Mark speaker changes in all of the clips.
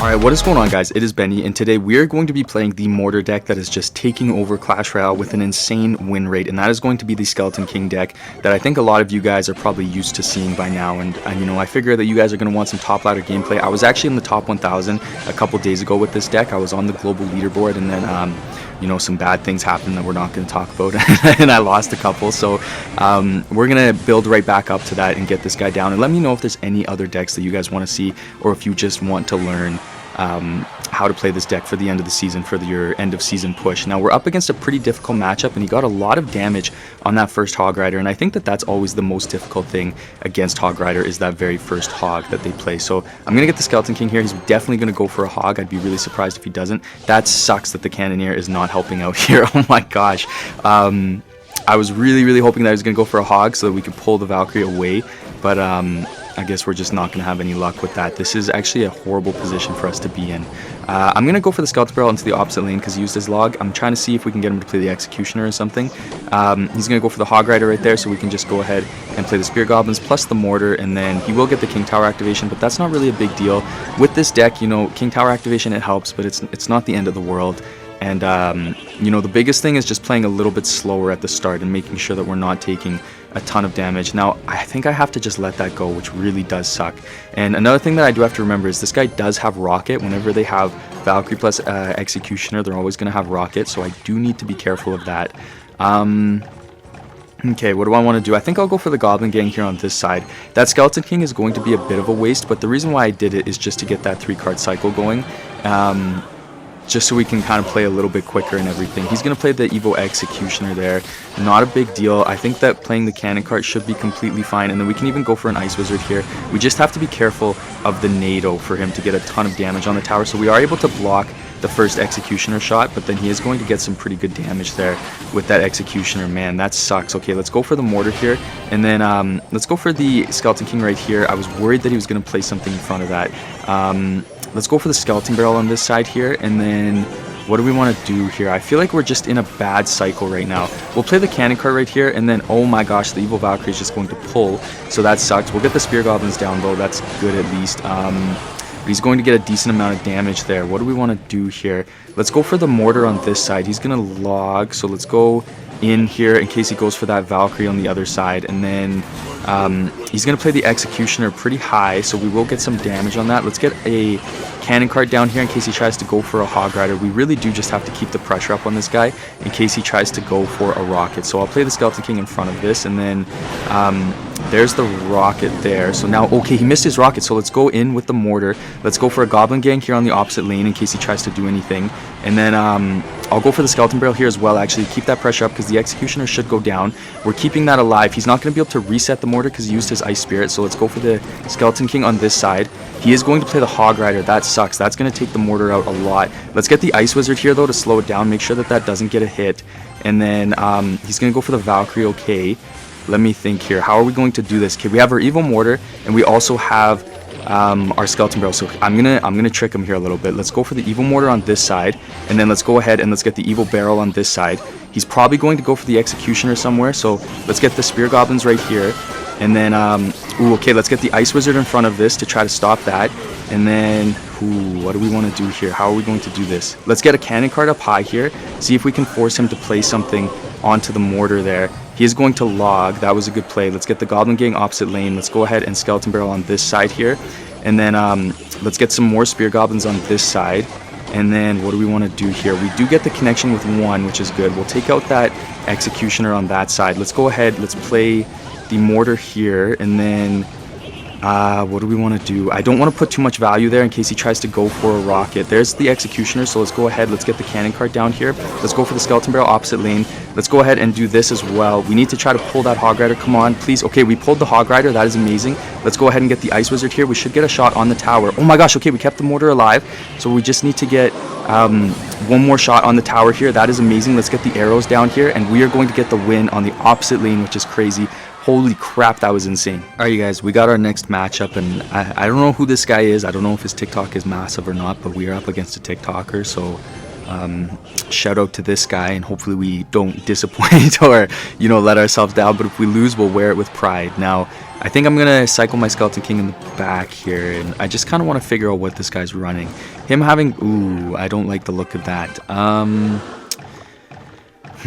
Speaker 1: Alright, what is going on, guys? It is Benny, and today we are going to be playing the Mortar deck that is just taking over Clash Royale with an insane win rate, and that is going to be the Skeleton King deck that I think a lot of you guys are probably used to seeing by now, and you know, I figure that you guys are going to want some top ladder gameplay. I was actually in the top 1000 a couple days ago with this deck. I was on the global leaderboard, and then you know, some bad things happened that we're not going to talk about, and I lost a couple, so we're going to build right back up to that and get this guy down, and let me know if there's any other decks that you guys want to see, or if you just want to learn how to play this deck for the end of the season, for your end of season push. Now we're up against a pretty difficult matchup, and he got a lot of damage on that first Hog Rider, and I think that that's always the most difficult thing against Hog Rider, is that very first Hog that they play. So I'm gonna get the Skeleton King here. He's definitely gonna go for a Hog. I'd be really surprised if he doesn't. That sucks that the Cannoneer is not helping out here. Oh my gosh. I was really hoping that he was gonna go for a Hog so that we could pull the Valkyrie away, but I guess we're just not going to have any luck with that. This is actually a horrible position for us to be in. I'm going to go for the Skeleton Barrel into the opposite lane because he used his log. I'm trying to see if we can get him to play the Executioner or something. He's going to go for the Hog Rider right there, so we can just go ahead and play the Spear Goblins plus the Mortar, and then he will get the King Tower activation, but that's not really a big deal. With this deck, you know, King Tower activation, it helps, but it's not the end of the world. And, you know, the biggest thing is just playing a little bit slower at the start and making sure that we're not taking a ton of damage. Now, I think I have to just let that go, which really does suck. And another thing that I do have to remember is this guy does have Rocket. Whenever they have Valkyrie plus Executioner, they're always going to have Rocket, so I do need to be careful of that. Okay, what do I want to do? I think I'll go for the Goblin Gang here on this side. That Skeleton King is going to be a bit of a waste, but the reason why I did it is just to get that 3-card cycle going. Just so we can kind of play a little bit quicker and everything. He's going to play the Evo Executioner there. Not a big deal. I think that playing the Cannon card should be completely fine, and then we can even go for an Ice Wizard here. We just have to be careful of the Nado for him to get a ton of damage on the tower, so we are able to block the first Executioner shot, but then he is going to get some pretty good damage there with that Executioner. Man, that sucks. Okay, let's go for the Mortar here, and then let's go for the Skeleton King right here. I was worried that he was going to play something in front of that. Let's go for the Skeleton Barrel on this side here, and then what do we want to do here? I feel like we're just in a bad cycle right now. We'll play the Cannon card right here, and then, oh my gosh, the Evil Valkyrie is just going to pull, so that sucks. We'll get the Spear Goblins down, though. That's good at least. But he's going to get a decent amount of damage there. What do we want to do here? Let's go for the Mortar on this side. He's going to log, so let's go in here in case he goes for that Valkyrie on the other side, and then he's going to play the Executioner pretty high, so we will get some damage on that. Let's get a Cannon card down here in case he tries to go for a Hog Rider. We really do just have to keep the pressure up on this guy in case he tries to go for a Rocket. So I'll play the Skeleton King in front of this, and then there's the Rocket there. So now, okay, he missed his Rocket, so let's go in with the Mortar. Let's go for a Goblin Gang here on the opposite lane in case he tries to do anything. And then I'll go for the Skeleton Barrel here as well, actually. Keep that pressure up because the Executioner should go down. We're keeping that alive. He's not going to be able to reset the Mortar because he used his Ice Spirit, so let's go for the Skeleton King on this side. He is going to play the Hog Rider. That sucks. That's going to take the Mortar out a lot. Let's get the Ice Wizard here, though, to slow it down. Make sure that that doesn't get a hit. And then he's going to go for the Valkyrie, okay. Let me think here. How are we going to do this? Okay, we have our Evo Mortar, and we also have our Skeleton Barrel. So I'm gonna trick him here a little bit. Let's go for the Evo Mortar on this side, and then let's go ahead and let's get the Evo Barrel on this side. He's probably going to go for the Executioner somewhere, so let's get the Spear Goblins right here. And then, ooh, okay, let's get the Ice Wizard in front of this to try to stop that. And then, ooh, what do we want to do here? How are we going to do this? Let's get a Cannon card up high here. See if we can force him to play something onto the Mortar there. He is going to log. That was a good play. Let's get the Goblin Gang opposite lane. Let's go ahead and Skeleton Barrel on this side here. And then let's get some more Spear Goblins on this side. And then what do we want to do here? We do get the connection with one, which is good. We'll take out that Executioner on that side. Let's go ahead. Let's play the Mortar here, and then what do we want to do? I don't want to put too much value there in case he tries to go for a Rocket. There's the Executioner, so let's go ahead. Let's get the Cannon card down here. Let's go for the Skeleton Barrel opposite lane. Let's go ahead and do this as well. We need to try to pull that Hog Rider. Come on, please. Okay, we pulled the Hog Rider. That is amazing. Let's go ahead and get the Ice Wizard here. We should get a shot on the tower. Oh my gosh, okay, we kept the Mortar alive, so we just need to get one more shot on the tower here. That is amazing. Let's get the arrows down here, and we are going to get the win on the opposite lane, which is crazy. Holy crap, that was insane. Alright, you guys, we got our next matchup, and I don't know who this guy is. I don't know if his TikTok is massive or not, but we are up against a TikToker, so shout out to this guy, and hopefully we don't disappoint or, you know, let ourselves down. But if we lose, we'll wear it with pride. Now, I think I'm gonna cycle my Skeleton King in the back here, and I just kind of want to figure out what this guy's running. Him having, ooh, I don't like the look of that.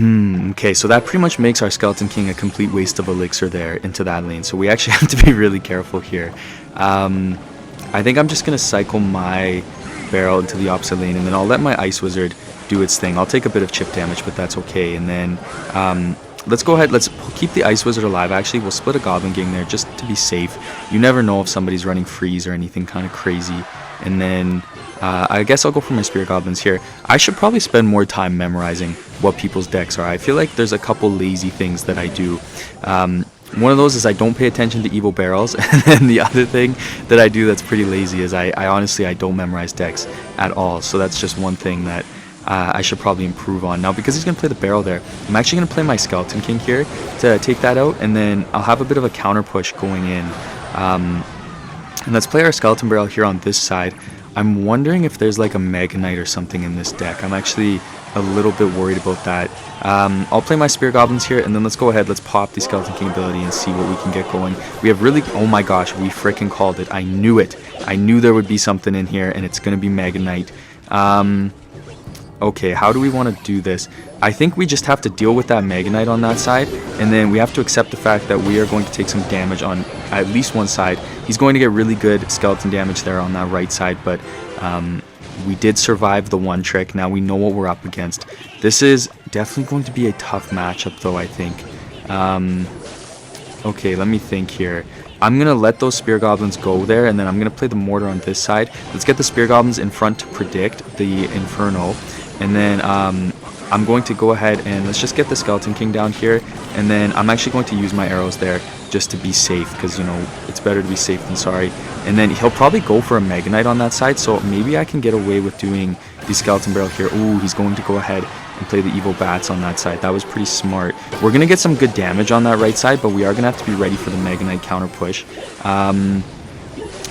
Speaker 1: Okay, so that pretty much makes our Skeleton King a complete waste of elixir there into that lane. So we actually have to be really careful here. I think I'm just gonna cycle my barrel into the opposite lane, and then I'll let my Ice Wizard do its thing. I'll take a bit of chip damage, but that's okay. And then let's go ahead, let's keep the Ice Wizard alive. Actually, we'll split a Goblin Gang there just to be safe. You never know if somebody's running freeze or anything kind of crazy. And then I guess I'll go for my Spirit Goblins here. I should probably spend more time memorizing what people's decks are. I feel like there's a couple lazy things that I do. One of those is I don't pay attention to evil barrels, and then the other thing that I do that's pretty lazy is I honestly don't memorize decks at all. So that's just one thing that I should probably improve on. Now, because he's going to play the barrel there, I'm actually going to play my Skeleton King here to take that out, and then I'll have a bit of a counter push going in. And let's play our Skeleton Barrel here on this side. I'm wondering if there's like a Mega Knight or something in this deck. I'm actually a little bit worried about that. I'll play my Spear Goblins here, and then let's go ahead, let's pop the Skeleton King ability and see what we can get going. We have really, oh my gosh, we freaking called it. I knew it. I knew there would be something in here, and it's going to be Mega Knight. Okay, how do we want to do this? I think we just have to deal with that Mega Knight on that side, and then we have to accept the fact that we are going to take some damage on at least one side. He's going to get really good skeleton damage there on that right side, but we did survive the one trick. Now we know what we're up against. This is definitely going to be a tough matchup, though, I think. Okay, let me think here. I'm going to let those Spear Goblins go there, and then I'm going to play the Mortar on this side. Let's get the Spear Goblins in front to predict the Inferno. And then I'm going to go ahead and let's just get the Skeleton King down here. And then I'm actually going to use my arrows there just to be safe, because, you know, it's better to be safe than sorry. And then he'll probably go for a Mega Knight on that side, so maybe I can get away with doing the Skeleton Barrel here. Ooh, he's going to go ahead and play the Evil Bats on that side. That was pretty smart. We're going to get some good damage on that right side, but we are going to have to be ready for the Mega Knight counter push.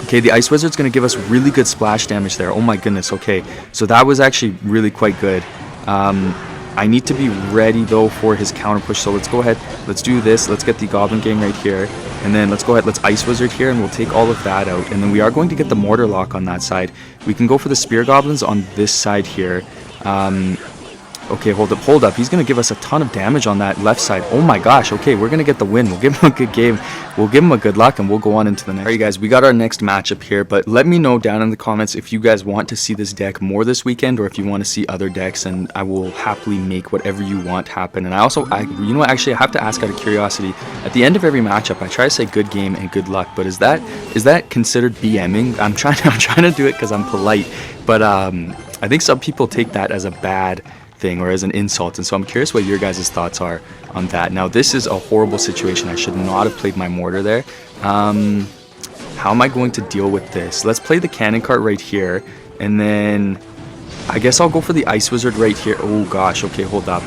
Speaker 1: Okay, the Ice Wizard's going to give us really good splash damage there. Oh my goodness, okay. So that was actually really quite good. I need to be ready, though, for his counter push. So let's go ahead. Let's do this. Let's get the Goblin Gang right here. And then let's go ahead. Let's Ice Wizard here, and we'll take all of that out. And then we are going to get the Mortar Lock on that side. We can go for the Spear Goblins on this side here. Okay, hold up. He's going to give us a ton of damage on that left side. Oh my gosh, okay, we're going to get the win. We'll give him a good game. We'll give him a good luck, and we'll go on into the next. Alright guys, we got our next matchup here, but let me know down in the comments if you guys want to see this deck more this weekend, or if you want to see other decks, and I will happily make whatever you want happen. And you know what, actually I have to ask out of curiosity, at the end of every matchup, I try to say good game and good luck, but is that considered BMing? I'm trying to do it because I'm polite, but I think some people take that as a bad thing or as an insult, and so I'm curious what your guys' thoughts are on that. Now this is a horrible situation. I should not have played my Mortar there. How am I going to deal with this? Let's play the Cannon Cart right here, and then I guess I'll go for the Ice Wizard right here. Oh gosh, okay, hold up.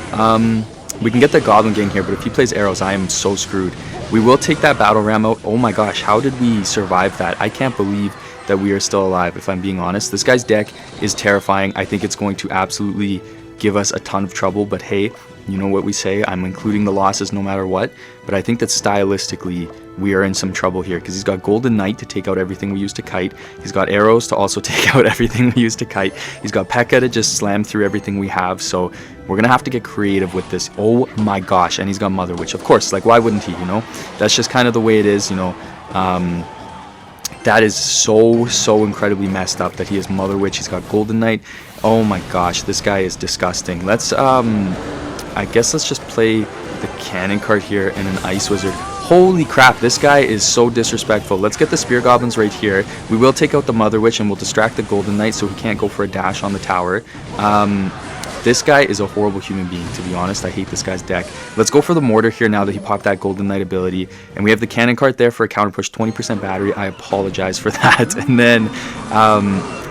Speaker 1: We can get the Goblin Gang here, but if he plays arrows, I am so screwed. We will take that Battle Ram out. Oh my gosh, how did we survive that? I can't believe that we are still alive, if I'm being honest. This guy's deck is terrifying. I think it's going to absolutely give us a ton of trouble, but hey, you know what we say, I'm including the losses no matter what. But I think that stylistically we are in some trouble here, because he's got Golden Knight to take out everything we use to kite. He's got arrows to also take out everything we use to kite. He's got P.E.K.K.A. to just slam through everything we have. So we're gonna have to get creative with this. Oh my gosh, and he's got Mother Witch, of course. Like, why wouldn't he? You know, that's just kind of the way it is. You know, that is so incredibly messed up that he has Mother Witch. He's got Golden Knight. Oh my gosh, this guy is disgusting. Let's I guess let's just play the Cannon Cart here and an Ice Wizard. Holy crap, this guy is so disrespectful. Let's get the Spear Goblins right here. We will take out the Mother Witch, and we'll distract the Golden Knight so he can't go for a dash on the tower. This guy is a horrible human being, to be honest. I hate this guy's deck. Let's go for the Mortar here now that he popped that Golden Knight ability. And we have the Cannon Cart there for a counter push, 20% battery. I apologize for that. And then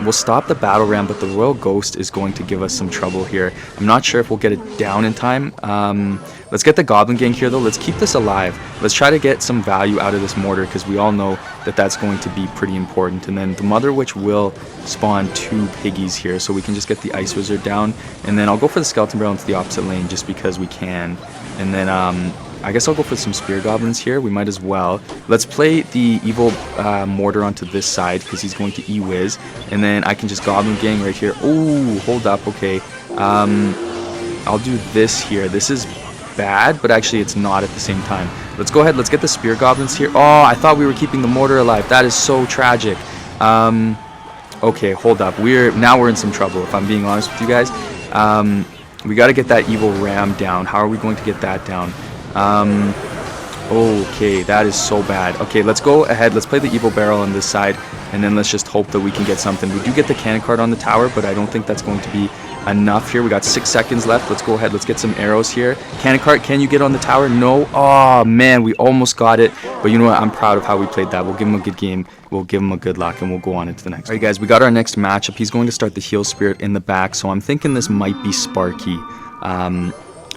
Speaker 1: we'll stop the battle ram, but the Royal Ghost is going to give us some trouble here. I'm not sure if we'll get it down in time. Let's get the Goblin Gang here, though. Let's keep this alive. Let's try to get some value out of this Mortar, because we all know that that's going to be pretty important. And then the Mother Witch will spawn 2 piggies here, so we can just get the Ice Wizard down. And then I'll go for the Skeleton Barrel into the opposite lane just because we can. And then I guess I'll go for some Spear Goblins here. We might as well. Let's play the Evil Mortar onto this side because he's going to E-Wiz. And then I can just Goblin Gang right here. Oh, hold up. Okay. I'll do this here. This is bad, but actually it's not at the same time. Let's go ahead. Let's get the Spear Goblins here. Oh, I thought we were keeping the Mortar alive. That is so tragic. Okay, hold up. Now we're in some trouble, if I'm being honest with you guys. We got to get that Evil Ram down. How are we going to get that down? Okay, that is so bad. Okay, let's go ahead. Let's play the Evil Barrel on this side, and then let's just hope that we can get something. We do get the cannon card on the tower, but I don't think that's going to be enough here. We got 6 seconds left. Let's go ahead. Let's get some arrows here. Cannon cart, can you get on the tower? No. Oh man, we almost got it. But you know what? I'm proud of how we played that. We'll give him a good game. We'll give him a good luck, and we'll go on into the next. All right, guys, we got our next matchup. He's going to start the Heal Spirit in the back, so I'm thinking this might be Sparky.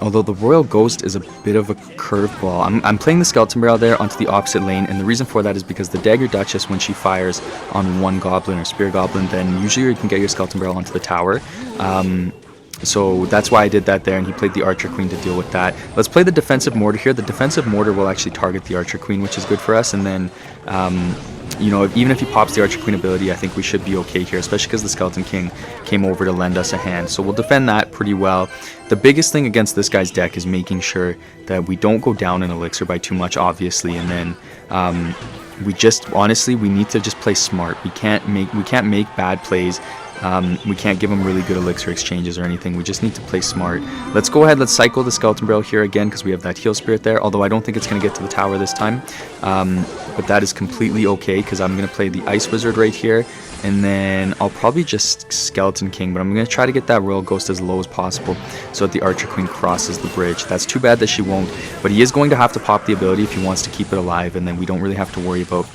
Speaker 1: Although the Royal Ghost is a bit of a curveball. I'm playing the Skeleton Barrel there onto the opposite lane, and the reason for that is because the Dagger Duchess, when she fires on one Goblin or Spear Goblin, then usually you can get your Skeleton Barrel onto the tower. So that's why I did that there, and he played the Archer Queen to deal with that. Let's play the Defensive Mortar here. The Defensive Mortar will actually target the Archer Queen, which is good for us, and then you know, even if he pops the Archer Queen ability, I think we should be okay here, especially because the Skeleton King came over to lend us a hand. So we'll defend that pretty well. The biggest thing against this guy's deck is making sure that we don't go down in Elixir by too much, obviously, and then we just, honestly, we need to just play smart. We can't make bad plays. We can't give them really good Elixir exchanges or anything. We just need to play smart. Let's go ahead. Let's cycle the Skeleton Barrel here again because we have that Heal Spirit there. Although I don't think it's going to get to the tower this time. But that is completely okay because I'm going to play the Ice Wizard right here. And then I'll probably just Skeleton King. But I'm going to try to get that Royal Ghost as low as possible so that the Archer Queen crosses the bridge. That's too bad that she won't. But he is going to have to pop the ability if he wants to keep it alive. And then we don't really have to worry about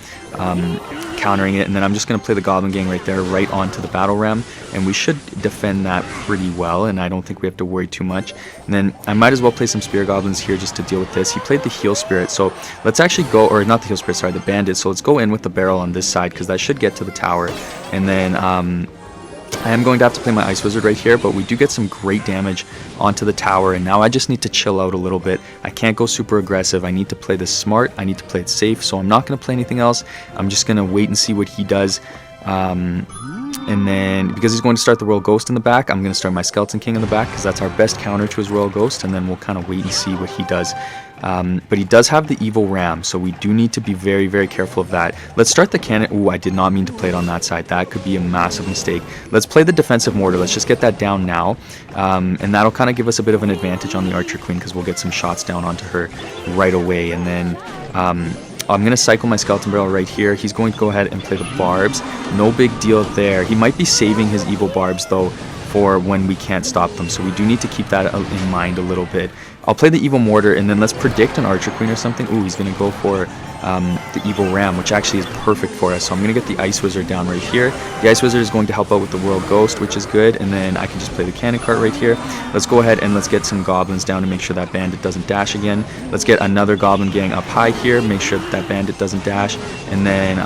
Speaker 1: countering it. And then I'm just going to play the Goblin Gang right there, right onto the Battle Ram, and we should defend that pretty well, and I don't think we have to worry too much. And then I might as well play some Spear Goblins here just to deal with this. He played the Heal Spirit, so let's actually go, or not the Heal Spirit, sorry, the Bandit. So let's go in with the barrel on this side because that should get to the tower. And then I am going to have to play my Ice Wizard right here, but we do get some great damage onto the tower, and now I just need to chill out a little bit. I can't go super aggressive. I need to play this smart. I need to play it safe, so I'm not going to play anything else. I'm just going to wait and see what he does. And then, because he's going to start the Royal Ghost in the back, I'm going to start my Skeleton King in the back, because that's our best counter to his Royal Ghost, and then we'll kind of wait and see what he does. But he does have the Evil Ram, so we do need to be very, very careful of that. Let's start the cannon. Ooh, I did not mean to play it on that side. That could be a massive mistake. Let's play the Defensive Mortar. Let's just get that down now, and that'll kind of give us a bit of an advantage on the Archer Queen, because we'll get some shots down onto her right away. And then I'm going to cycle my Skeleton Barrel right here. He's going to go ahead and play the Barbs. No big deal there. He might be saving his Evil Barbs, though, for when we can't stop them. So we do need to keep that in mind a little bit. I'll play the Evil Mortar, and then let's predict an Archer Queen or something. Ooh, he's going to go for the Evil Ram, which actually is perfect for us. So I'm going to get the Ice Wizard down right here. The Ice Wizard is going to help out with the Royal Ghost, which is good. And then I can just play the Cannon Cart right here. Let's go ahead and let's get some Goblins down to make sure that Bandit doesn't dash again. Let's get another Goblin Gang up high here. Make sure that that Bandit doesn't dash. And then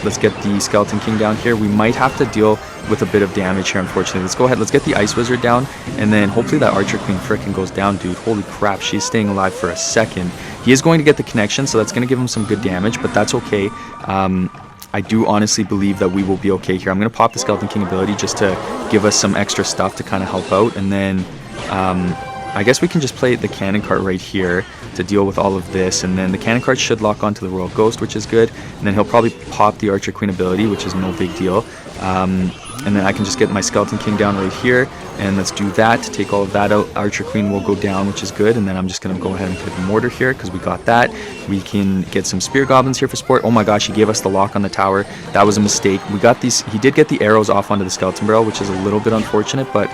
Speaker 1: let's get the Skeleton King down here. We might have to deal with a bit of damage here, unfortunately. Let's go ahead. Let's get the Ice Wizard down, and then hopefully that Archer Queen frickin' goes down, dude. Holy crap, she's staying alive for a second. He is going to get the connection, so that's going to give him some good damage, but that's okay. I do honestly believe that we will be okay here. I'm going to pop the Skeleton King ability just to give us some extra stuff to kind of help out, and then I guess we can just play the Cannon Cart right here to deal with all of this, and then the Cannon Cart should lock onto the Royal Ghost, which is good, and then he'll probably pop the Archer Queen ability, which is no big deal. And then I can just get my Skeleton King down right here, and let's do that to take all of that out. Archer Queen will go down, which is good, and then I'm just going to go ahead and play the Mortar here because we got that. We can get some Spear Goblins here for support. Oh my gosh, he gave us the lock on the tower. That was a mistake. We got these. He did get the arrows off onto the Skeleton Barrel, which is a little bit unfortunate, but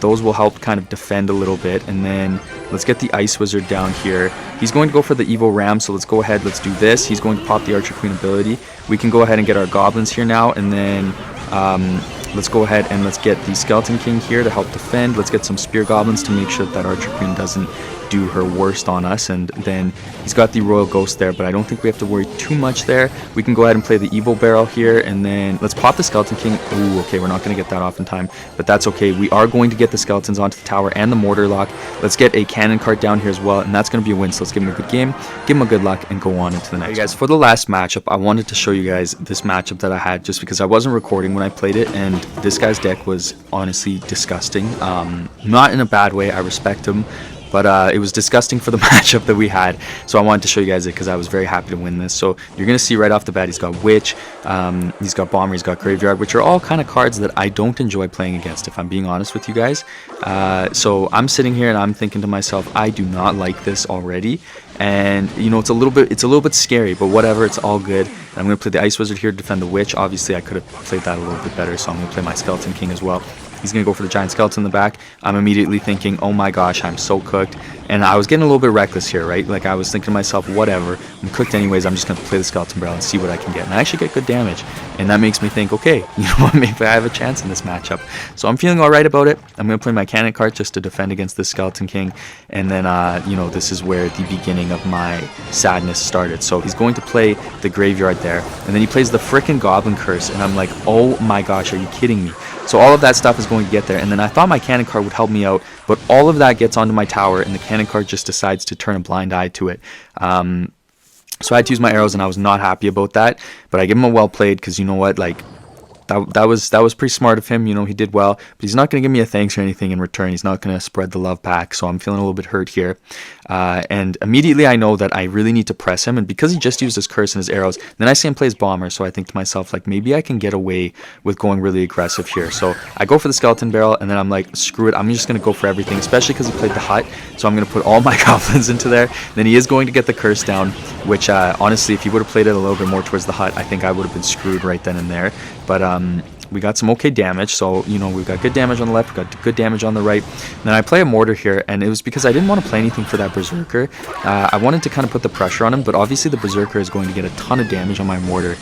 Speaker 1: those will help kind of defend a little bit. And then let's get the Ice Wizard down here. He's going to go for the Evil Ram, so let's go ahead. Let's do this. He's going to pop the Archer Queen ability. We can go ahead and get our Goblins here now, and then Let's go ahead and let's get the Skeleton King here to help defend. Let's get some Spear Goblins to make sure that Archer Queen doesn't do her worst on us. And then he's got the Royal Ghost there, but I don't think we have to worry too much there. We can go ahead and play the Evil Barrel here, and then let's pop the Skeleton King. Ooh, okay, we're not going to get that off in time, but that's okay. We are going to get the Skeletons onto the tower and the Mortar Lock. Let's get a Cannon Cart down here as well, and that's going to be a win. So let's give him a good game, give him a good luck, and go on into the next. Hey guys, for the last matchup, I wanted to show you guys this matchup that I had just because I wasn't recording when I played it, and this guy's deck was honestly disgusting. Not in a bad way, I respect him, but it was disgusting for the matchup that we had. So I wanted to show you guys it because I was very happy to win this. So you're going to see right off the bat, he's got Witch, he's got Bomber, he's got Graveyard, which are all kind of cards that I don't enjoy playing against, if I'm being honest with you guys. So I'm sitting here and I'm thinking to myself, I do not like this already. And you know, it's a little bit scary, but whatever, it's all good. And I'm going to play the Ice Wizard here to defend the Witch. Obviously I could have played that a little bit better, so I'm going to play my Skeleton King as well. He's going to go for the Giant Skeleton in the back. I'm immediately thinking, oh my gosh, I'm so cooked. And I was getting a little bit reckless here, right? Like, I was thinking to myself, whatever, I'm cooked anyways, I'm just going to play the Skeleton Barrel and see what I can get. And I actually get good damage. And that makes me think, okay, you know what, maybe I have a chance in this matchup. So I'm feeling alright about it. I'm going to play my Cannon Cart just to defend against this Skeleton King. And then, you know, this is where the beginning of my sadness started. So he's going to play the Graveyard there. And then he plays the frickin' Goblin Curse. And I'm like, oh my gosh, are you kidding me? So all of that stuff is going to get there, and then I thought my Cannon Cart would help me out, but all of that gets onto my tower, and the Cannon Cart just decides to turn a blind eye to it. So I had to use my arrows, and I was not happy about that, but I give him a well played, because you know what, like, that was pretty smart of him. You know, he did well, but he's not going to give me a thanks or anything in return. He's not going to spread the love back, so I'm feeling a little bit hurt here. And immediately I know that I really need to press him, and because he just used his curse and his arrows, then I see him play his Bomber, so I think to myself, like, maybe I can get away with going really aggressive here. So I go for the Skeleton Barrel, and then I'm like, screw it, I'm just going to go for everything, especially because he played the Hut, so I'm going to put all my Goblins into there. Then he is going to get the curse down, which honestly, if he would have played it a little bit more towards the Hut, I think I would have been screwed right then and there. But we got some okay damage, so you know, we've got good damage on the left, we got good damage on the right. And then I play a Mortar here, and it was because I didn't want to play anything for that Berserker. I wanted to kind of put the pressure on him, but obviously the Berserker is going to get a ton of damage on my Mortar.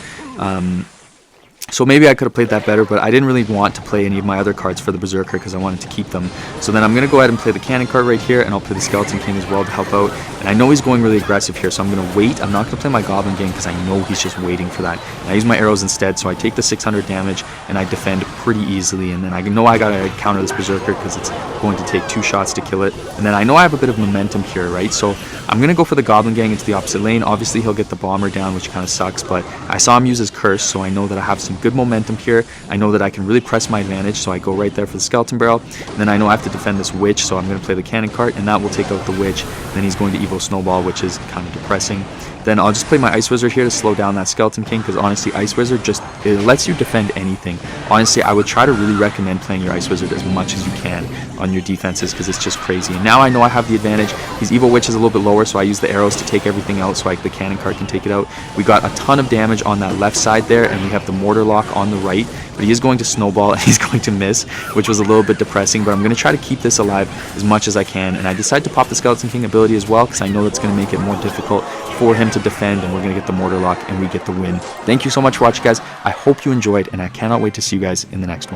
Speaker 1: So maybe I could have played that better, but I didn't really want to play any of my other cards for the Berserker because I wanted to keep them. So then I'm going to go ahead and play the Cannon Cart right here, and I'll play the Skeleton King as well to help out. And I know he's going really aggressive here, so I'm going to wait. I'm not going to play my Goblin Gang because I know he's just waiting for that. And I use my arrows instead, so I take the 600 damage, and I defend pretty easily. And then I know I got to counter this Berserker because it's going to take 2 shots to kill it. And then I know I have a bit of momentum here, right? So I'm going to go for the Goblin Gang into the opposite lane. Obviously, he'll get the Bomber down, which kind of sucks, but I saw him use his curse, so I know that I have some good momentum here. I know that I can really press my advantage, so I go right there for the Skeleton Barrel. And then I know I have to defend this Witch, so I'm going to play the Cannon Cart, and that will take out the Witch. And then he's going to Evo Snowball, which is kind of depressing. Then I'll just play my Ice Wizard here to slow down that Skeleton King, because honestly, Ice Wizard just, it lets you defend anything. Honestly, I would try to really recommend playing your Ice Wizard as much as you can on your defenses, because it's just crazy. And now I know I have the advantage. His Evil Witch is a little bit lower, so I use the arrows to take everything out, so the Cannon Cart can take it out. We got a ton of damage on that left side there, and we have the Mortar Lock on the right. But he is going to snowball, and he's going to miss, which was a little bit depressing. But I'm going to try to keep this alive as much as I can. And I decide to pop the Skeleton King ability as well, because I know that's going to make it more difficult for him to defend. And we're going to get the Mortar Lock, and we get the win. Thank you so much for watching, guys. I hope you enjoyed, and I cannot wait to see you guys in the next one.